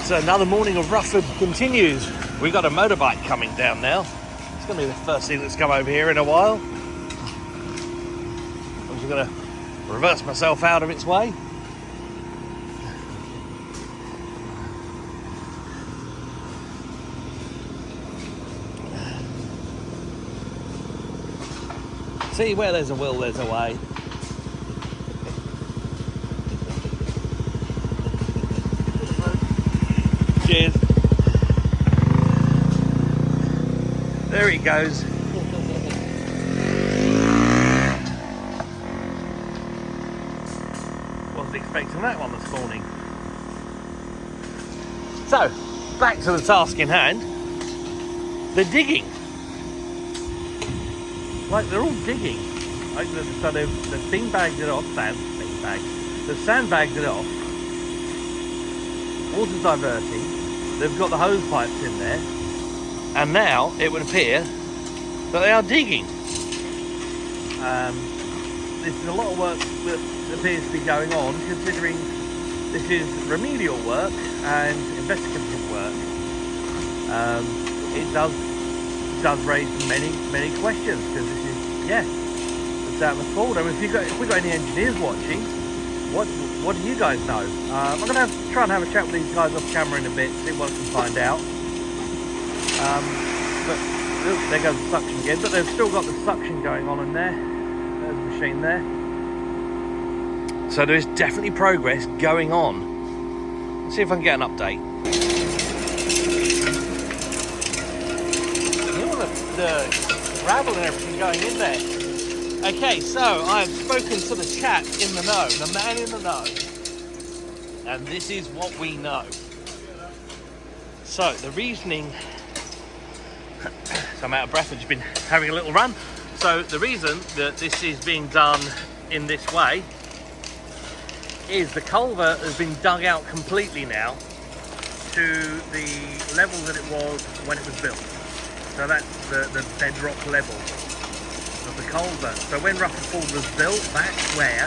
So another morning of Rufford continues. We got a motorbike coming down now. It's going to be the first thing that's come over here in a while. I'm just going to reverse myself out of its way. See, where there's a will, there's a way. Cheers. There he goes. Wasn't expecting that one this morning. So, back to the task in hand. They're digging. Like, they're all digging. Like, so they've beanbagged it off, they've sandbagged it off. Water's diverting. They've got the hose pipes in there, and now it would appear that they are digging. This is a lot of work that appears to be going on, considering this is remedial work and investigative work. It does raise many questions, because this is, it's out in the field. I mean, if we've got any engineers watching, what do you guys know? I'm going to try and have a chat with these guys off camera in a bit, see what I can find out. But look, there goes the suction again, but they've still got the suction going on in there. There's the machine there. So there is definitely progress going on. Let's see if I can get an update. The gravel and everything going in there. Okay, so I've spoken to the chap in the know, the man in the know, and this is what we know. So the reasoning, so I'm out of breath, I've just been having a little run. So the reason that this is being done in this way is the culvert has been dug out completely now to the level that it was when it was built. So that's the bedrock level of the culvert. So when Rufford Ford was built, that's where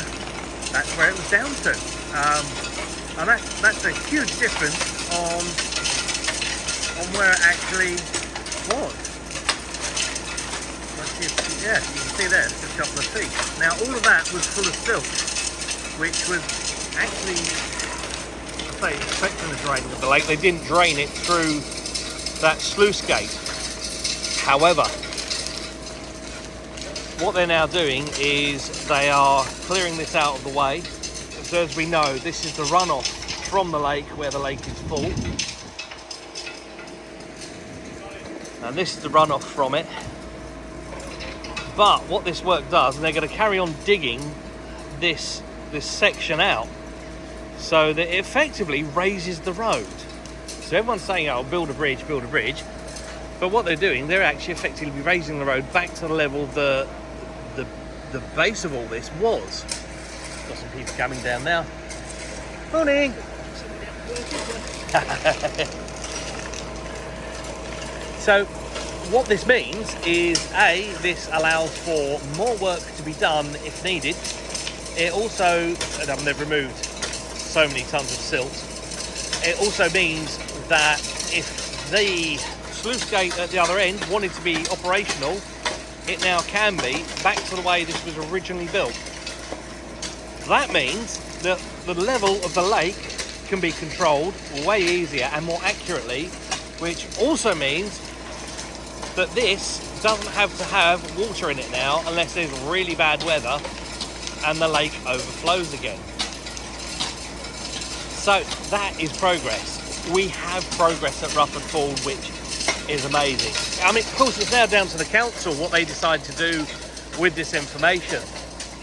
it was down to. And that's a huge difference on where it actually was. You can see there, it's just a couple of feet. Now all of that was full of silt, which was actually, affecting the draining of the lake. They didn't drain it through that sluice gate. However, what they're now doing is they are clearing this out of the way. So as we know, this is the runoff from the lake where the lake is full. And this is the runoff from it. But what this work does, and they're going to carry on digging this section out so that it effectively raises the road. So everyone's saying, oh, build a bridge. But what they're doing, they're actually effectively raising the road back to the level the base of all this was. Got some people coming down now. Morning! So what this means is, A, this allows for more work to be done if needed. It also, they've removed so many tons of silt. It also means that if the sluice gate at the other end wanted to be operational, it now can be, back to the way this was originally built. That means that the level of the lake can be controlled way easier and more accurately, which also means that this doesn't have to have water in it now unless there's really bad weather and the lake overflows again. So that is progress. We have progress at Rufford Ford, which is amazing. I mean, of course, it's now down to the council what they decide to do with this information.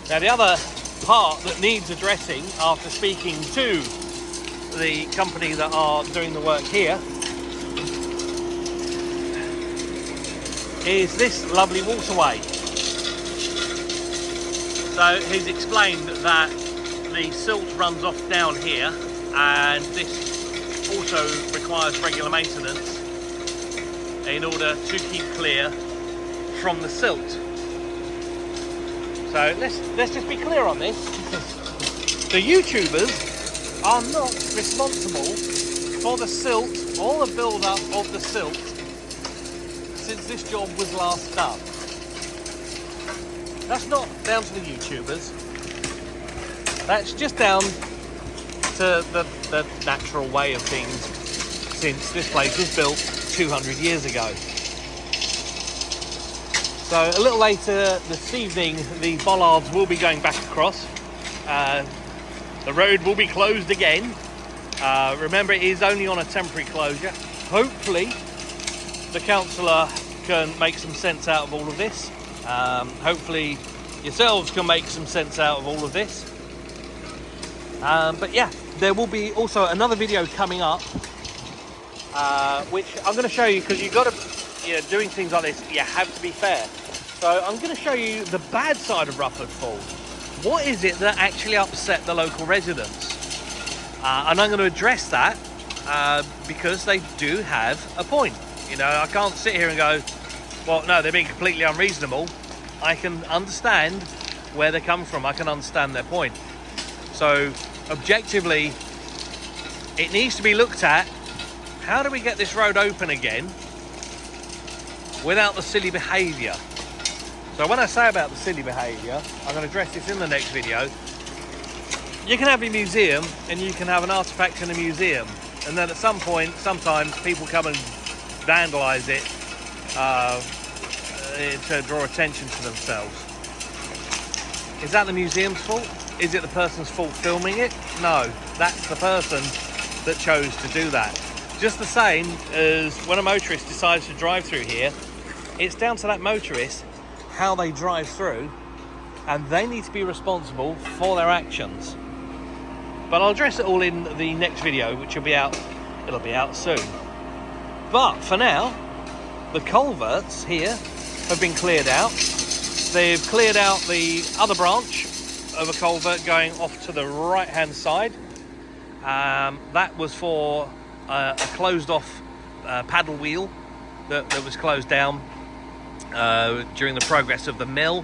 Now, the other part that needs addressing after speaking to the company that are doing the work here is this lovely waterway. So he's explained that the silt runs off down here, and this also requires regular maintenance in order to keep clear from the silt. So let's just be clear on this. The YouTubers are not responsible for the silt, all the build-up of the silt since this job was last done. That's not down to the YouTubers. That's just down to the natural way of things since this place was built 200 years ago. So a little later this evening, the bollards will be going back across. The road will be closed again. Remember, it is only on a temporary closure. Hopefully the councillor can make some sense out of all of this. Hopefully yourselves can make some sense out of all of this. But yeah, there will be also another video coming up, which I'm going to show you, because you've got to, doing things like this, you have to be fair. So I'm going to show you the bad side of Rufford Ford. What is it that actually upset the local residents? And I'm going to address that because they do have a point. I can't sit here and go, well, no, they're being completely unreasonable. I can understand where they're coming from. I can understand their point. So objectively, it needs to be looked at. How do we get this road open again without the silly behaviour? So when I say about the silly behaviour, I'm going to address this in the next video. You can have a museum and you can have an artefact in a museum, and then at some point, sometimes people come and vandalise it to draw attention to themselves. Is that the museum's fault? Is it the person's fault filming it? No, that's the person that chose to do that. Just the same as when a motorist decides to drive through here, it's down to that motorist how they drive through, and they need to be responsible for their actions. But I'll address it all in the next video, which will be out, it'll be out soon. But for now, the culverts here have been cleared out. They've cleared out the other branch of a culvert going off to the right hand side. That was for a closed off paddle wheel that was closed down during the progress of the mill,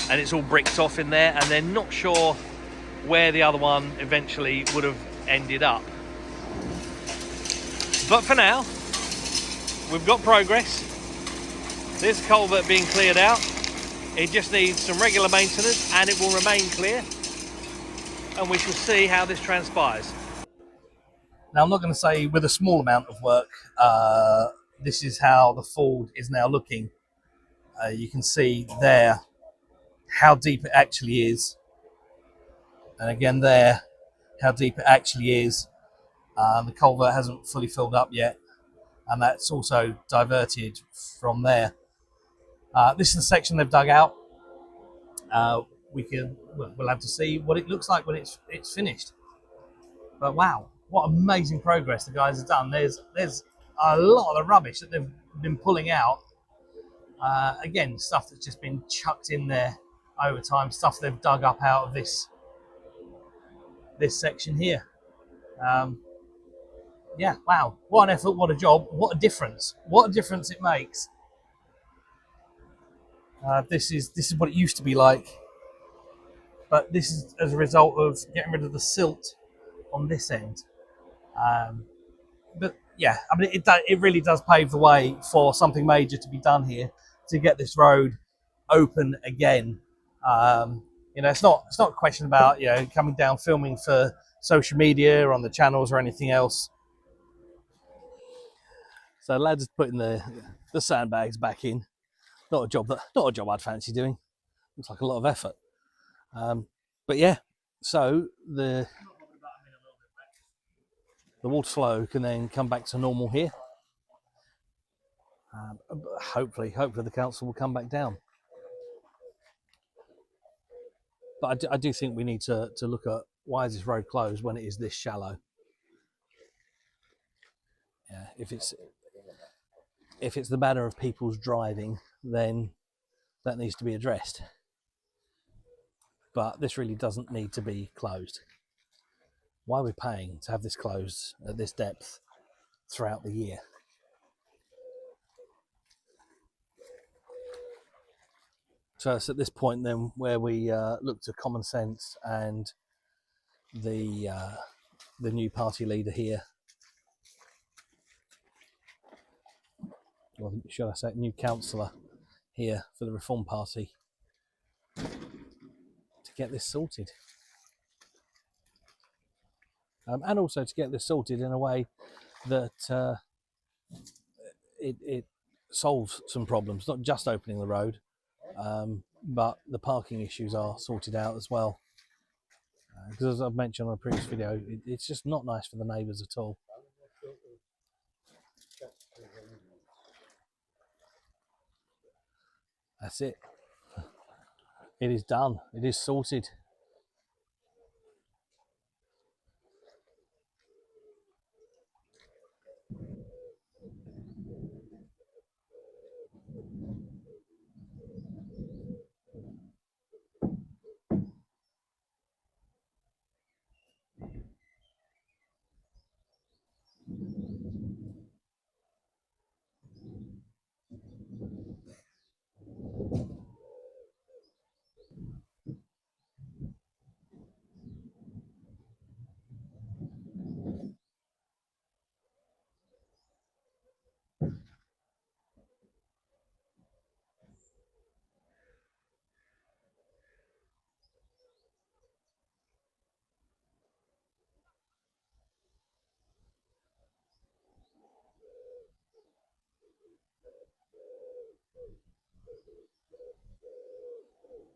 and it's all bricked off in there, and they're not sure where the other one eventually would have ended up. But for now, we've got progress. There's a culvert being cleared out. It just needs some regular maintenance and it will remain clear, and we shall see how this transpires. Now, I'm not going to say with a small amount of work, this is how the Ford is now looking. You can see there how deep it actually is, and again there how deep it actually is. The culvert hasn't fully filled up yet, and that's also diverted from there. This is the section they've dug out. We'll have to see what it looks like when it's finished. But wow, what amazing progress the guys have done. There's a lot of the rubbish that they've been pulling out. Again, stuff that's just been chucked in there over time, stuff they've dug up out of this section here. Yeah, wow, what an effort, what a job, what a difference it makes. This is what it used to be like, but this is as a result of getting rid of the silt on this end. But yeah, I mean, it really does pave the way for something major to be done here to get this road open again. It's not a question about coming down filming for social media or on the channels or anything else. So lads are putting the sandbags back in. Not a job I'd fancy doing. Looks like a lot of effort. But yeah, so the water flow can then come back to normal here. Hopefully the council will come back down. But I do think we need to look at why is this road closed when it is this shallow. Yeah, if it's the matter of people's driving, then that needs to be addressed. But this really doesn't need to be closed. Why are we paying to have this closed at this depth throughout the year? So it's at this point then where we look to common sense and the new party leader here or should I say, new councillor here for the Reform Party to get this sorted. And also to get this sorted in a way that it solves some problems, not just opening the road, but the parking issues are sorted out as well. Because as I've mentioned on a previous video, it's just not nice for the neighbours at all. That's it. It is done. It is sorted.